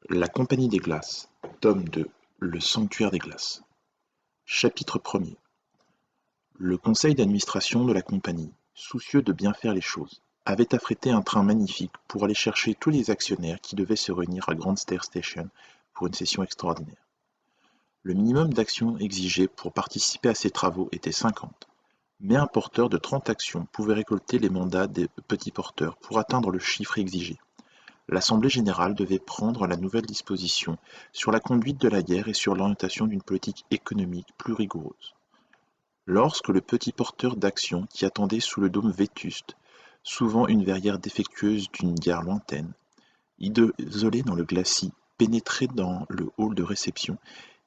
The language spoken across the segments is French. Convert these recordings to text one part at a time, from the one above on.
La Compagnie des Glaces, tome 2, Le Sanctuaire des Glaces. Chapitre 1er. Le conseil d'administration de la compagnie, soucieux de bien faire les choses, avait affrété un train magnifique pour aller chercher tous les actionnaires qui devaient se réunir à Grand Stair Station pour une session extraordinaire. Le minimum d'actions exigé pour participer à ces travaux était 50, mais un porteur de 30 actions pouvait récolter les mandats des petits porteurs pour atteindre le chiffre exigé. L'Assemblée générale devait prendre la nouvelle disposition sur la conduite de la guerre et sur l'orientation d'une politique économique plus rigoureuse. Lorsque le petit porteur d'actions qui attendait sous le dôme vétuste, souvent une verrière défectueuse d'une guerre lointaine, isolé dans le glacis, pénétrait dans le hall de réception,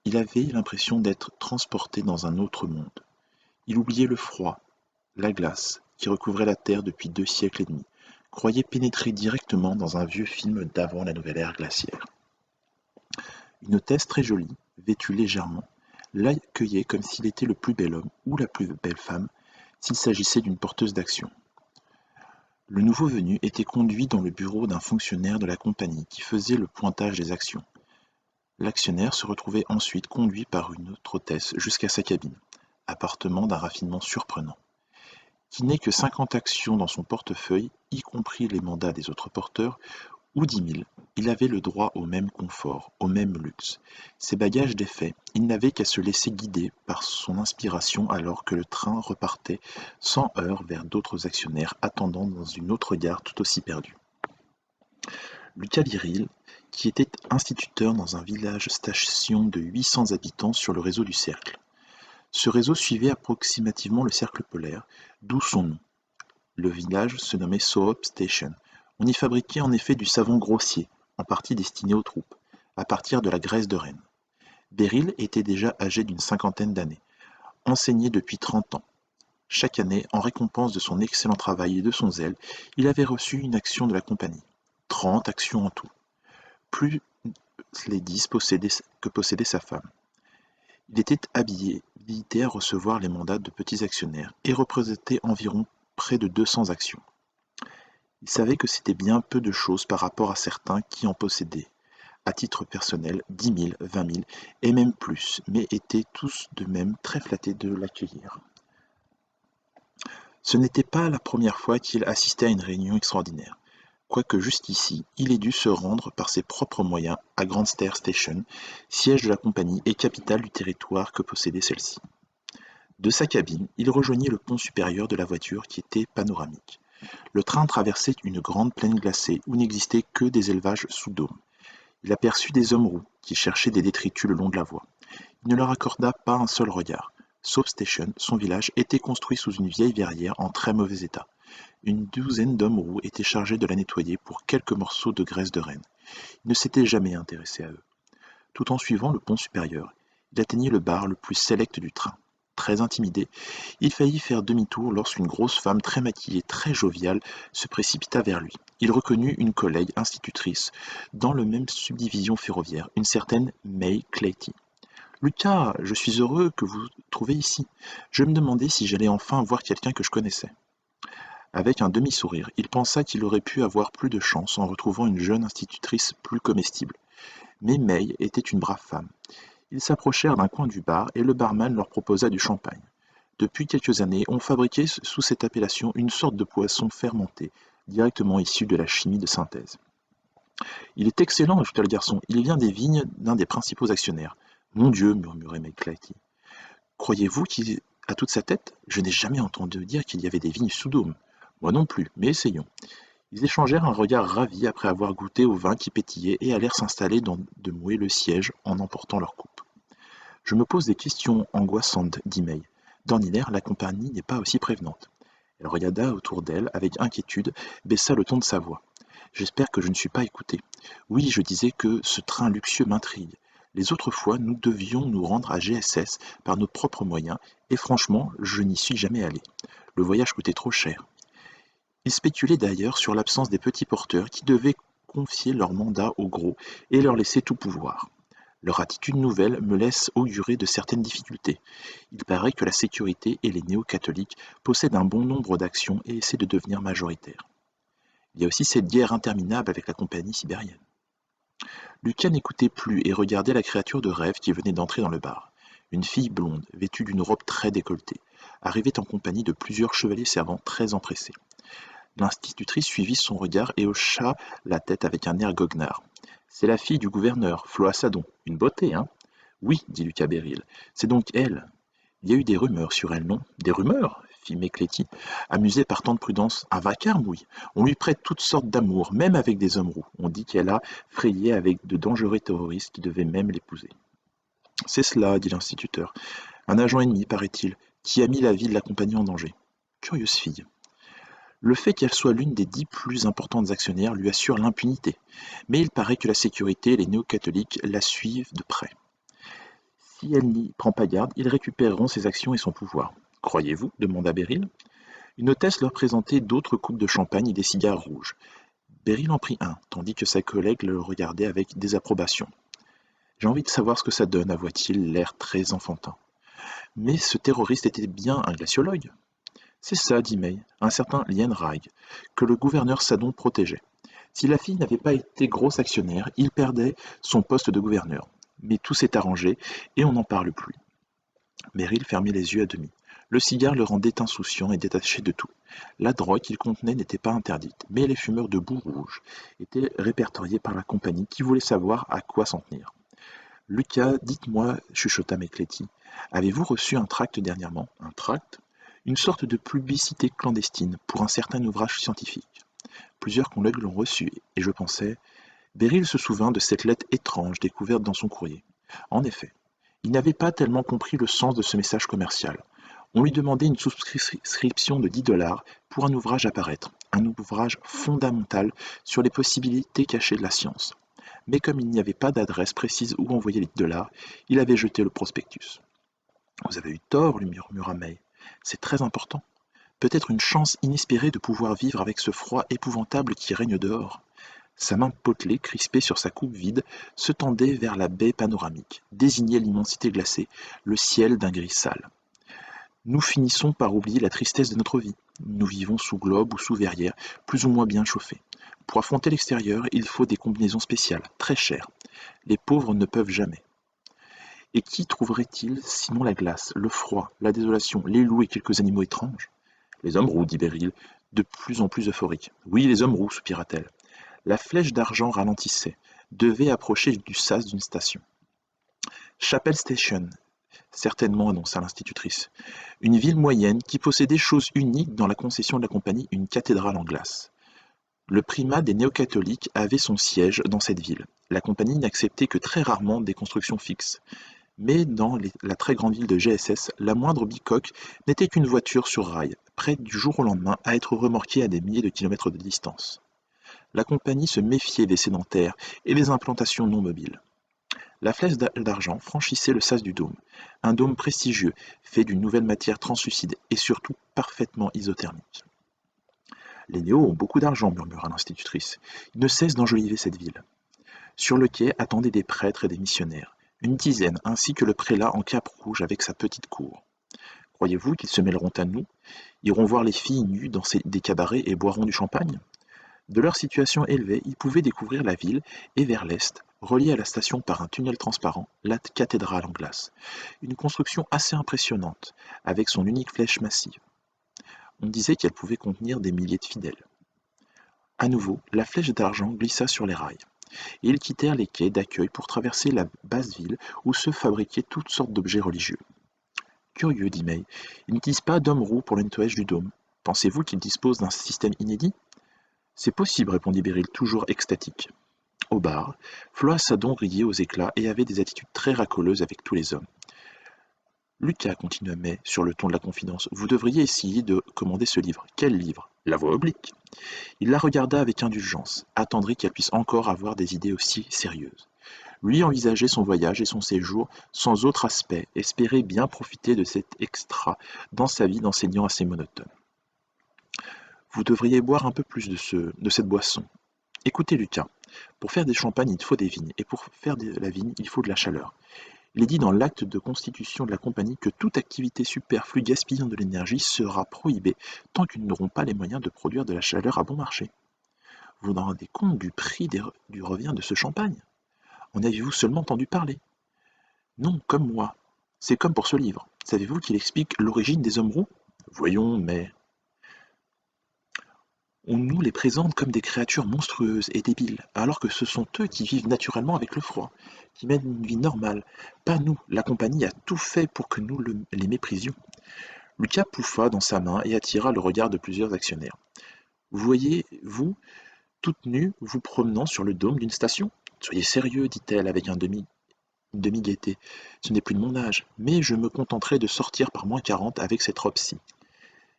il avait l'impression d'être transporté dans un autre monde. Il oubliait le froid, la glace, qui recouvrait la Terre depuis 2 siècles et demi, croyait pénétrer directement dans un vieux film d'avant la nouvelle ère glaciaire. Une hôtesse très jolie, vêtue légèrement, l'accueillait comme s'il était le plus bel homme ou la plus belle femme, s'il s'agissait d'une porteuse d'actions. Le nouveau venu était conduit dans le bureau d'un fonctionnaire de la compagnie qui faisait le pointage des actions. L'actionnaire se retrouvait ensuite conduit par une autre hôtesse jusqu'à sa cabine, appartement d'un raffinement surprenant. Qui n'ait que 50 actions dans son portefeuille, y compris les mandats des autres porteurs, ou 10 000, il avait le droit au même confort, au même luxe. Ses bagages défaits, il n'avait qu'à se laisser guider par son inspiration alors que le train repartait sans heurts vers d'autres actionnaires attendant dans une autre gare tout aussi perdue. Lucas Viril, qui était instituteur dans un village-station de 800 habitants sur le réseau du Cercle. Ce réseau suivait approximativement le cercle polaire, d'où son nom. Le village se nommait Soap Station. On y fabriquait en effet du savon grossier, en partie destiné aux troupes, à partir de la graisse de renne. Beryl était déjà âgé d'une 50aine d'années, enseignait depuis 30 ans. Chaque année, en récompense de son excellent travail et de son zèle, il avait reçu une action de la compagnie. 30 actions en tout. Plus les 10 que possédait sa femme. Il était habilité à recevoir les mandats de petits actionnaires et représentait environ près de 200 actions. Il savait que c'était bien peu de choses par rapport à certains qui en possédaient, à titre personnel, 10 000, 20 000 et même plus, mais étaient tous de même très flattés de l'accueillir. Ce n'était pas la première fois qu'il assistait à une réunion extraordinaire. Quoique jusqu'ici, il ait dû se rendre par ses propres moyens à Grand Stair Station, siège de la compagnie et capitale du territoire que possédait celle-ci. De sa cabine, il rejoignit le pont supérieur de la voiture qui était panoramique. Le train traversait une grande plaine glacée où n'existaient que des élevages sous dôme. Il aperçut des hommes roux qui cherchaient des détritus le long de la voie. Il ne leur accorda pas un seul regard. Soap Station, son village, était construit sous une vieille verrière en très mauvais état. Une douzaine d'hommes roux étaient chargés de la nettoyer pour quelques morceaux de graisse de renne. Il ne s'était jamais intéressé à eux. Tout en suivant le pont supérieur, il atteignit le bar le plus sélect du train. Très intimidé, il faillit faire demi-tour lorsqu'une grosse femme très maquillée, très joviale, se précipita vers lui. Il reconnut une collègue institutrice dans la même subdivision ferroviaire, une certaine May Clayty. « Lucas, je suis heureux que vous trouviez ici. Je me demandais si j'allais enfin voir quelqu'un que je connaissais. » Avec un demi-sourire, il pensa qu'il aurait pu avoir plus de chance en retrouvant une jeune institutrice plus comestible. Mais May était une brave femme. Ils s'approchèrent d'un coin du bar et le barman leur proposa du champagne. Depuis quelques années, on fabriquait sous cette appellation une sorte de poisson fermenté, directement issu de la chimie de synthèse. « Il est excellent, ajouta le garçon, il vient des vignes d'un des principaux actionnaires. »« Mon Dieu, murmurait May Clayty. Croyez-vous qu'il a toute sa tête? Je n'ai jamais entendu dire qu'il y avait des vignes sous dôme. Moi non plus, mais essayons. » Ils échangèrent un regard ravi après avoir goûté au vin qui pétillait et allèrent s'installer dans de moelleux sièges en emportant leur coupe. « Je me pose des questions angoissantes, dit May. D'ordinaire, la compagnie n'est pas aussi prévenante. » Elle regarda autour d'elle avec inquiétude, baissa le ton de sa voix. « J'espère que je ne suis pas écoutée. Oui, je disais que ce train luxueux m'intrigue. Les autres fois, nous devions nous rendre à GSS par nos propres moyens, et franchement, je n'y suis jamais allé. Le voyage coûtait trop cher. » Il spéculait d'ailleurs sur l'absence des petits porteurs qui devaient confier leur mandat aux gros et leur laisser tout pouvoir. Leur attitude nouvelle me laisse augurer de certaines difficultés. Il paraît que la sécurité et les néo-catholiques possèdent un bon nombre d'actions et essaient de devenir majoritaires. Il y a aussi cette guerre interminable avec la compagnie sibérienne. Lucas n'écoutait plus et regardait la créature de rêve qui venait d'entrer dans le bar. Une fille blonde, vêtue d'une robe très décolletée, arrivait en compagnie de plusieurs chevaliers servants très empressés. L'institutrice suivit son regard et hocha la tête avec un air goguenard. C'est la fille du gouverneur, Floa Sadon. Une beauté, hein? Oui, dit Lucas Beryl. C'est donc elle. Il y a eu des rumeurs sur elle, non? Des rumeurs? Fit Mecléti, amusé par tant de prudence. Un vacarme, oui. On lui prête toutes sortes d'amour, même avec des hommes roux. On dit qu'elle a frayé avec de dangereux terroristes qui devaient même l'épouser. C'est cela, dit l'instituteur. Un agent ennemi, paraît-il, qui a mis la vie de la compagnie en danger. Curieuse fille. Le fait qu'elle soit l'une des 10 plus importantes actionnaires lui assure l'impunité, mais il paraît que la sécurité et les néo-catholiques la suivent de près. Si elle n'y prend pas garde, ils récupéreront ses actions et son pouvoir. Croyez-vous? Demanda Beryl. Une hôtesse leur présentait d'autres coupes de champagne et des cigares rouges. Beryl en prit un, tandis que sa collègue le regardait avec désapprobation. J'ai envie de savoir ce que ça donne, avoua-t-il, l'air très enfantin. Mais ce terroriste était bien un glaciologue. C'est ça, dit May, un certain Lien Rai, que le gouverneur Sadon protégeait. Si la fille n'avait pas été grosse actionnaire, il perdait son poste de gouverneur. Mais tout s'est arrangé et on n'en parle plus. Beryl fermait les yeux à demi. Le cigare le rendait insouciant et détaché de tout. La drogue qu'il contenait n'était pas interdite, mais les fumeurs de boue rouge étaient répertoriés par la compagnie qui voulait savoir à quoi s'en tenir. Lucas, dites-moi, chuchota Mecléti, avez-vous reçu un tract dernièrement? Un tract? Une sorte de publicité clandestine pour un certain ouvrage scientifique. Plusieurs collègues l'ont reçu, et je pensais... Beryl se souvint de cette lettre étrange découverte dans son courrier. En effet, il n'avait pas tellement compris le sens de ce message commercial. On lui demandait une souscription de 10 $ pour un ouvrage à paraître, un ouvrage fondamental sur les possibilités cachées de la science. Mais comme il n'y avait pas d'adresse précise où envoyer les 10 $, il avait jeté le prospectus. Vous avez eu tort, lui murmura May. C'est très important. Peut-être une chance inespérée de pouvoir vivre avec ce froid épouvantable qui règne dehors. Sa main potelée, crispée sur sa coupe vide, se tendait vers la baie panoramique, désignait l'immensité glacée, le ciel d'un gris sale. Nous finissons par oublier la tristesse de notre vie. Nous vivons sous globe ou sous verrière, plus ou moins bien chauffés. Pour affronter l'extérieur, il faut des combinaisons spéciales, très chères. Les pauvres ne peuvent jamais. Et qui trouverait-il sinon la glace, le froid, la désolation, les loups et quelques animaux étranges? Les hommes roux, dit Beryl, de plus en plus euphorique. Oui, les hommes roux, soupira-t-elle. La flèche d'argent ralentissait, devait approcher du sas d'une station. Chapel Station, certainement, annonça l'institutrice. Une ville moyenne qui possédait chose unique dans la concession de la compagnie, une cathédrale en glace. Le primat des néo-catholiques avait son siège dans cette ville. La compagnie n'acceptait que très rarement des constructions fixes. Mais dans la très grande ville de GSS, la moindre bicoque n'était qu'une voiture sur rail, prête du jour au lendemain à être remorquée à des milliers de kilomètres de distance. La compagnie se méfiait des sédentaires et des implantations non mobiles. La flèche d'argent franchissait le sas du dôme, un dôme prestigieux, fait d'une nouvelle matière translucide et surtout parfaitement isothermique. Les néos ont beaucoup d'argent, murmura l'institutrice. Ils ne cessent d'enjoliver cette ville. Sur le quai attendaient des prêtres et des missionnaires, une dizaine, ainsi que le prélat en cape rouge avec sa petite cour. Croyez-vous qu'ils se mêleront à nous? Iront voir les filles nues dans des cabarets et boiront du champagne? De leur situation élevée, ils pouvaient découvrir la ville et vers l'est, reliée à la station par un tunnel transparent, la cathédrale en glace. Une construction assez impressionnante, avec son unique flèche massive. On disait qu'elle pouvait contenir des milliers de fidèles. À nouveau, la flèche d'argent glissa sur les rails, et ils quittèrent les quais d'accueil pour traverser la basse ville où se fabriquaient toutes sortes d'objets religieux. Curieux, dit May, ils n'utilisent pas d'hommes roux pour le nettoyage du dôme. Pensez-vous qu'ils disposent d'un système inédit? C'est possible, répondit Beryl, toujours extatique. Au bar, Floa Sadon riait aux éclats et avait des attitudes très racoleuses avec tous les hommes. Lucas, continua May, sur le ton de la confidence, vous devriez essayer de commander ce livre. Quel livre? La voix oblique. Il la regarda avec indulgence, attendri qu'elle puisse encore avoir des idées aussi sérieuses. Lui envisageait son voyage et son séjour sans autre aspect, espérait bien profiter de cet extra dans sa vie d'enseignant assez monotone. Vous devriez boire un peu plus de cette boisson. Écoutez, Lucas, pour faire des champagnes, il faut des vignes, et pour faire de la vigne, il faut de la chaleur. Il est dit dans l'acte de constitution de la compagnie que toute activité superflue gaspillant de l'énergie sera prohibée tant qu'ils n'auront pas les moyens de produire de la chaleur à bon marché. Vous vous rendez compte du prix du revient de ce champagne? En avez-vous seulement entendu parler? Non, comme moi. C'est comme pour ce livre. Savez-vous qu'il explique l'origine des hommes roux? Voyons, mais on nous les présente comme des créatures monstrueuses et débiles, alors que ce sont eux qui vivent naturellement avec le froid, qui mènent une vie normale. Pas nous, la compagnie a tout fait pour que nous les méprisions. Lucas pouffa dans sa main et attira le regard de plusieurs actionnaires. Vous voyez, vous, toute nue, vous promenant sur le dôme d'une station? Soyez sérieux, dit-elle avec une demi-gaieté. Ce n'est plus de mon âge, mais je me contenterai de sortir par -40 avec cette robe-ci,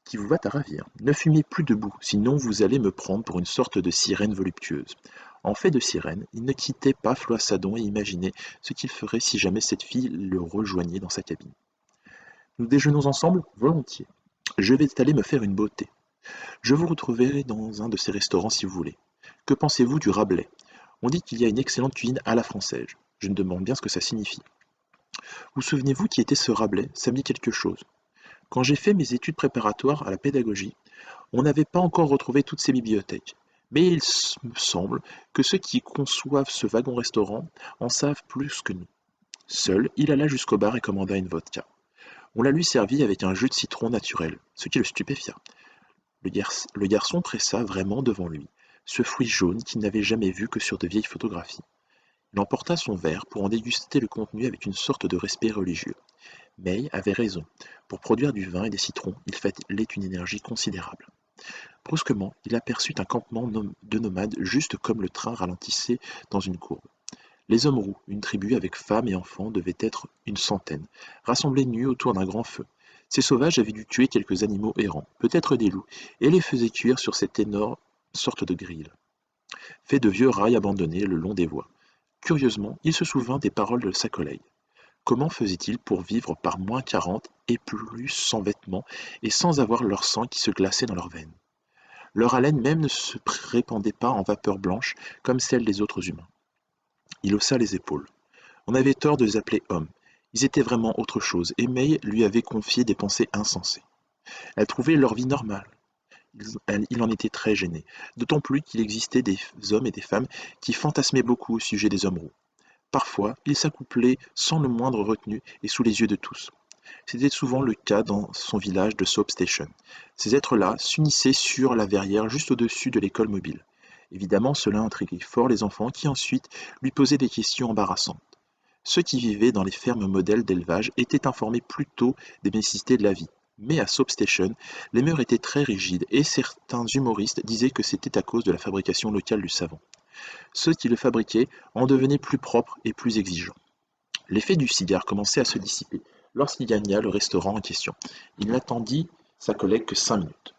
qui vous va à ravir. Ne fumez plus debout, sinon vous allez me prendre pour une sorte de sirène voluptueuse. En fait de sirène, il ne quittait pas Floissadon et imaginait ce qu'il ferait si jamais cette fille le rejoignait dans sa cabine. Nous déjeunons ensemble? Volontiers. Je vais aller me faire une beauté. Je vous retrouverai dans un de ces restaurants si vous voulez. Que pensez-vous du Rabelais? On dit qu'il y a une excellente cuisine à la française. Je me demande bien ce que ça signifie. Vous souvenez-vous qui était ce Rabelais? Ça me dit quelque chose. Quand j'ai fait mes études préparatoires à la pédagogie, on n'avait pas encore retrouvé toutes ces bibliothèques. Mais il me semble que ceux qui conçoivent ce wagon-restaurant en savent plus que nous. Seul, il alla jusqu'au bar et commanda une vodka. On la lui servit avec un jus de citron naturel, ce qui le stupéfia. Le garçon pressa vraiment devant lui ce fruit jaune qu'il n'avait jamais vu que sur de vieilles photographies. Il emporta son verre pour en déguster le contenu avec une sorte de respect religieux. May avait raison. Pour produire du vin et des citrons, il fallait une énergie considérable. Brusquement, il aperçut un campement de nomades juste comme le train ralentissait dans une courbe. Les hommes roux, une tribu avec femmes et enfants, devaient être une centaine, rassemblés nus autour d'un grand feu. Ces sauvages avaient dû tuer quelques animaux errants, peut-être des loups, et les faisaient cuire sur cette énorme sorte de grille, fait de vieux rails abandonnés le long des voies. Curieusement, il se souvint des paroles de sa collègue. Comment faisaient-ils pour vivre par -40 et plus sans vêtements et sans avoir leur sang qui se glaçait dans leurs veines? Leur haleine même ne se répandait pas en vapeur blanche comme celle des autres humains. Il haussa les épaules. On avait tort de les appeler hommes. Ils étaient vraiment autre chose, et May lui avait confié des pensées insensées. Elle trouvait leur vie normale. Il en était très gêné, d'autant plus qu'il existait des hommes et des femmes qui fantasmaient beaucoup au sujet des hommes roux. Parfois, ils s'accouplaient sans le moindre retenue et sous les yeux de tous. C'était souvent le cas dans son village de Soap Station. Ces êtres-là s'unissaient sur la verrière juste au-dessus de l'école mobile. Évidemment, cela intriguait fort les enfants qui ensuite lui posaient des questions embarrassantes. Ceux qui vivaient dans les fermes modèles d'élevage étaient informés plus tôt des nécessités de la vie. Mais à Soap Station, les mœurs étaient très rigides et certains humoristes disaient que c'était à cause de la fabrication locale du savon. Ceux qui le fabriquaient en devenaient plus propres et plus exigeants. L'effet du cigare commençait à se dissiper lorsqu'il gagna le restaurant en question. Il n'attendit sa collègue que 5 minutes.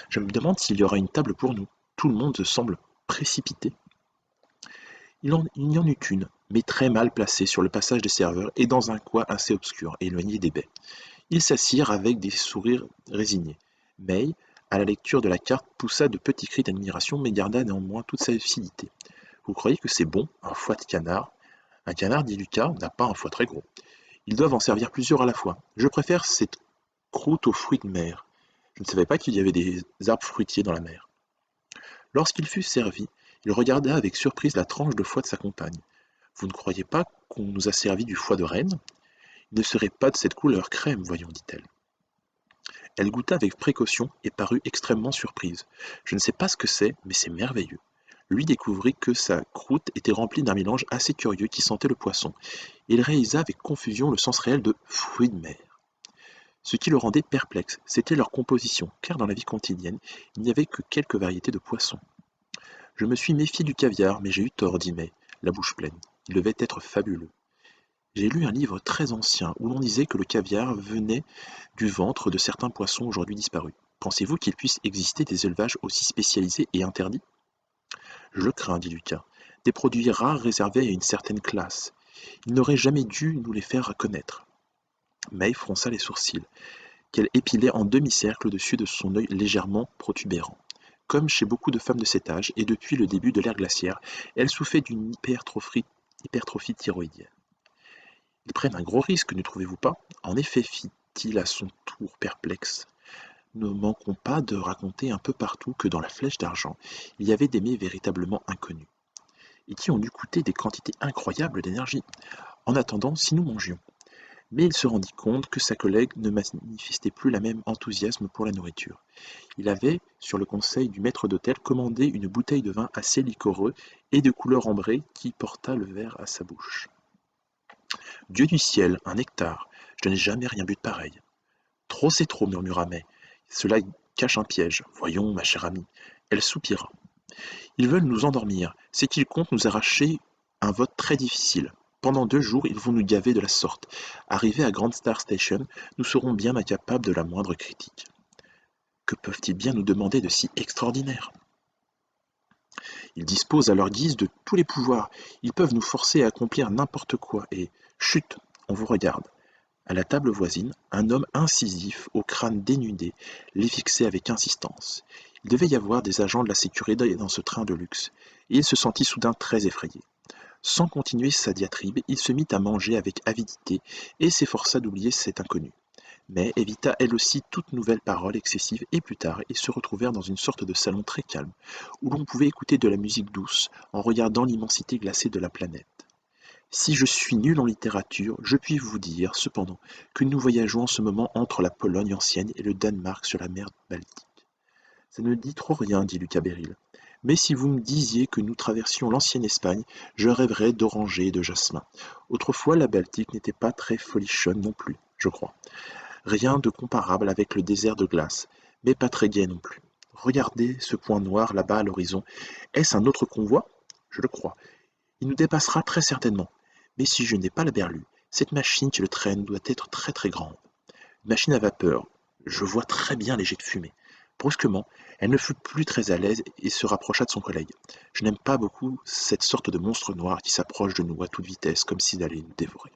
Je me demande s'il y aura une table pour nous. Tout le monde semble précipité. Il y en eut une, mais très mal placée sur le passage des serveurs et dans un coin assez obscur, éloigné des baies. Ils s'assirent avec des sourires résignés. May, à la lecture de la carte, poussa de petits cris d'admiration, mais garda néanmoins toute sa lucidité. Vous croyez que c'est bon, un foie de canard? Un canard, dit Lucas, n'a pas un foie très gros. Ils doivent en servir plusieurs à la fois. Je préfère cette croûte aux fruits de mer. Je ne savais pas qu'il y avait des arbres fruitiers dans la mer. Lorsqu'il fut servi, il regarda avec surprise la tranche de foie de sa compagne. Vous ne croyez pas qu'on nous a servi du foie de renne? Il ne serait pas de cette couleur crème, voyons, dit-elle. Elle goûta avec précaution et parut extrêmement surprise. Je ne sais pas ce que c'est, mais c'est merveilleux. Lui découvrit que sa croûte était remplie d'un mélange assez curieux qui sentait le poisson. Il réalisa avec confusion le sens réel de fruits de mer. Ce qui le rendait perplexe, c'était leur composition, car dans la vie quotidienne, il n'y avait que quelques variétés de poissons. Je me suis méfié du caviar, mais j'ai eu tort, dit May, la bouche pleine. Il devait être fabuleux. J'ai lu un livre très ancien où l'on disait que le caviar venait du ventre de certains poissons aujourd'hui disparus. Pensez-vous qu'il puisse exister des élevages aussi spécialisés et interdits? Je le crains, dit Lucas. Des produits rares réservés à une certaine classe. Il n'aurait jamais dû nous les faire connaître. May fronça les sourcils, qu'elle épilait en demi-cercle au-dessus de son œil légèrement protubérant. Comme chez beaucoup de femmes de cet âge, et depuis le début de l'ère glaciaire, elle souffrait d'une hypertrophie thyroïdienne. Ils prennent un gros risque, ne trouvez-vous pas? En effet, fit-il à son tour perplexe. Ne manquons pas de raconter un peu partout que dans la Flèche d'Argent, il y avait des mets véritablement inconnus. et qui ont dû coûter des quantités incroyables d'énergie. En attendant, si nous mangions. Mais il se rendit compte que sa collègue ne manifestait plus le même enthousiasme pour la nourriture. Il avait, sur le conseil du maître d'hôtel, commandé une bouteille de vin assez liquoreux et de couleur ambrée qui porta le verre à sa bouche. Dieu du ciel, un nectar, je n'ai jamais rien bu de pareil. Trop c'est trop, murmura May. Cela cache un piège. Voyons, ma chère amie. Elle soupira. Ils veulent nous endormir. C'est qu'ils comptent nous arracher un vote très difficile. Pendant 2 jours, ils vont nous gaver de la sorte. Arrivés à Grand Star Station, nous serons bien incapables de la moindre critique. Que peuvent-ils bien nous demander de si extraordinaire? Ils disposent à leur guise de tous les pouvoirs. Ils peuvent nous forcer à accomplir n'importe quoi. Et chut, on vous regarde. À la table voisine, un homme incisif, au crâne dénudé, les fixait avec insistance. Il devait y avoir des agents de la sécurité dans ce train de luxe, et il se sentit soudain très effrayé. Sans continuer sa diatribe, il se mit à manger avec avidité et s'efforça d'oublier cet inconnu. Mais évita elle aussi toute nouvelle parole excessive et plus tard, ils se retrouvèrent dans une sorte de salon très calme, où l'on pouvait écouter de la musique douce en regardant l'immensité glacée de la planète. Si je suis nul en littérature, je puis vous dire, cependant, que nous voyageons en ce moment entre la Pologne ancienne et le Danemark sur la mer Baltique. Ça ne dit trop rien, dit Lucas Beryl. Mais si vous me disiez que nous traversions l'ancienne Espagne, je rêverais d'orangers et de jasmin. Autrefois, la Baltique n'était pas très folichonne non plus, je crois. Rien de comparable avec le désert de glace, mais pas très gai non plus. Regardez ce point noir là-bas à l'horizon. Est-ce un autre convoi? Je le crois. Il nous dépassera très certainement. Mais si je n'ai pas la berlue, cette machine qui le traîne doit être très très grande. Une machine à vapeur. Je vois très bien les jets de fumée. Brusquement, elle ne fut plus très à l'aise et se rapprocha de son collègue. Je n'aime pas beaucoup cette sorte de monstre noir qui s'approche de nous à toute vitesse comme s'il allait nous dévorer.